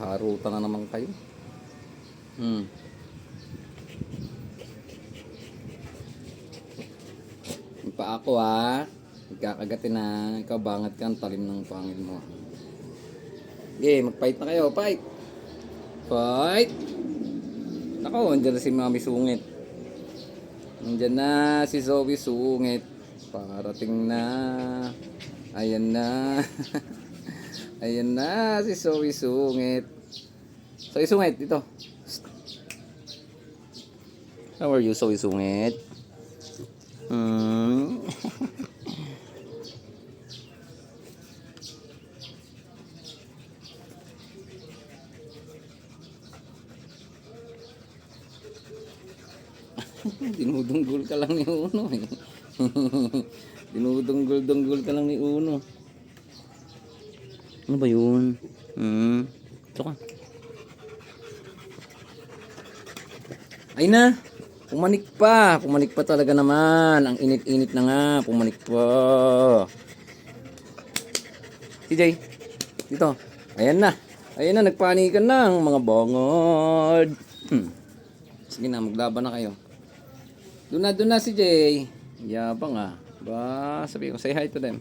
Harutan na naman kayo. Yung pa ako magkakagatin na. Ikaw bangat ka, ang talim ng pangil mo. Okay, mag-fight na kayo, fight! Fight! Ako, andyan na si Mami Sungit. Andyan na si Zoe Sungit. Parating na. Ayan na. Ayan na si Zoe Sungit. Zoe Sungit, dito. How are you, Zoe Sungit? Dinudunggol ka lang ni Uno eh. Dinudunggol-dunggol ka lang ni Uno. Ano ba yun? Ito ka. Ay na! Pumanik pa! Pumanik pa talaga naman. Ang init-init na nga. Pumanik pa. CJ, dito. Ayan na. Ayan na, nagpanikan na ang mga bangod. Sige na, maglaban na kayo. Doon na CJ. Yabang ba, sabi ko, say hi to them.